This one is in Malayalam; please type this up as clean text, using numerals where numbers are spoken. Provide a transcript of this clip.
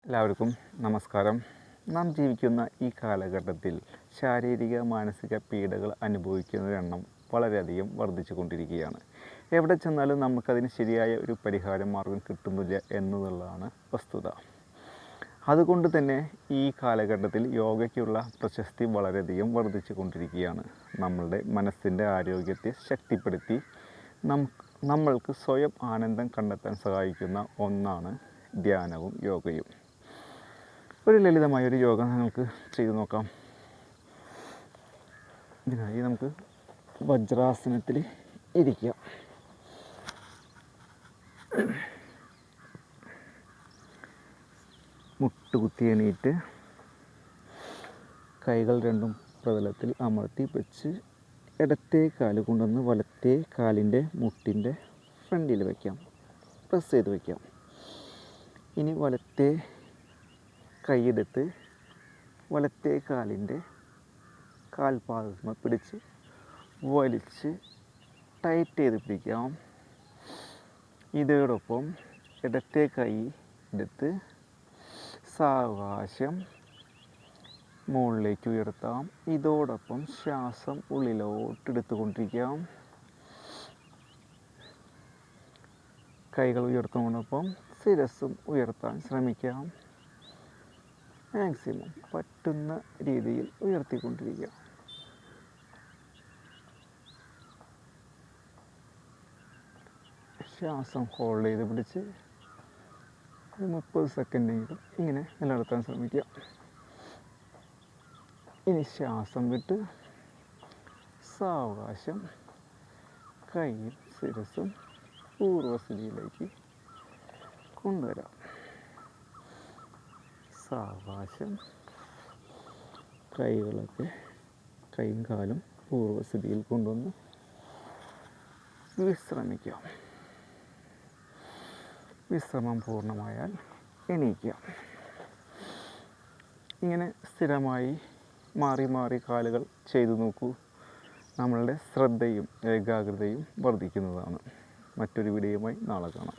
എല്ലാവർക്കും നമസ്കാരം. നാം ജീവിക്കുന്ന ഈ കാലഘട്ടത്തിൽ ശാരീരിക മാനസിക പീഡകൾ അനുഭവിക്കുന്നവരുടെ എണ്ണം വളരെയധികം വർദ്ധിച്ചു കൊണ്ടിരിക്കുകയാണ്. എവിടെ ചെന്നാലും നമുക്കതിന് ശരിയായ ഒരു പരിഹാര മാർഗം കിട്ടുന്നില്ല എന്നുള്ളതാണ് വസ്തുത. അതുകൊണ്ട് തന്നെ ഈ കാലഘട്ടത്തിൽ യോഗയ്ക്കുള്ള പ്രശസ്തി വളരെയധികം വർദ്ധിച്ചു കൊണ്ടിരിക്കുകയാണ്. നമ്മളുടെ മനസ്സിൻ്റെ ആരോഗ്യത്തെ ശക്തിപ്പെടുത്തി നമ്മൾക്ക് സ്വയം ആനന്ദം കണ്ടെത്താൻ സഹായിക്കുന്ന ഒന്നാണ് ധ്യാനവും യോഗയും. ഒരു ലളിതമായൊരു യോഗ നിങ്ങൾക്ക് ചെയ്തു നോക്കാം. ഇതിനായി നമുക്ക് വജ്രാസനത്തിൽ ഇരിക്കാം. മുട്ടുകുത്തി എണീറ്റ് കൈകൾ രണ്ടും പ്രതലത്തിൽ അമർത്തി വെച്ച് ഇടത്തെ കാല് കൊണ്ടുവന്ന് വലത്തെ കാലിൻ്റെ മുട്ടിൻ്റെ ഫ്രണ്ടിൽ വയ്ക്കാം, പ്രസ് ചെയ്ത് വയ്ക്കാം. ഇനി വലത്തെ കൈയെടുത്ത് വലത്തെ കാലിൻ്റെ കാൽപാദം പിടിച്ച് വലിച്ച് ടൈറ്റ് ചെയ്ത് പിടിക്കാം. ഇതോടൊപ്പം ഇടത്തെ കൈ എടുത്ത് സാവകാശം മുകളിലേക്ക് ഉയർത്താം. ഇതോടൊപ്പം ശ്വാസം ഉള്ളിലോട്ട് എടുത്തുകൊണ്ടിരിക്കാം. കൈകൾ ഉയർത്തുന്നതോടൊപ്പം ശിരസ്സും ഉയർത്താൻ ശ്രമിക്കാം. മാക്സിമം പറ്റുന്ന രീതിയിൽ ഉയർത്തിക്കൊണ്ടിരിക്കുക. ശ്വാസം ഹോൾഡ് ചെയ്ത് പിടിച്ച് 30 സെക്കൻഡെങ്കിലും ഇങ്ങനെ നിലനിർത്താൻ ശ്രമിക്കുക. ഇനി ശ്വാസം വിട്ട് സാവകാശം കൈയും ശിരസ്സും പൂർവസ്ഥിതിയിലേക്ക് കൊണ്ടുവരാം. സാവകാശം കൈയും കാലും പൂർവസ്ഥിതിയിൽ കൊണ്ടുവന്ന് വിശ്രമിക്കാം. വിശ്രമം പൂർണ്ണമായാൽ എണീക്കുക. ഇങ്ങനെ സ്ഥിരമായി മാറി മാറി കാലുകൾ ചെയ്തു നോക്കൂ. നമ്മളുടെ ശ്രദ്ധയും ഏകാഗ്രതയും വർദ്ധിക്കുന്നതാണ്. മറ്റൊരു വീഡിയോയുമായി നാളെ കാണാം.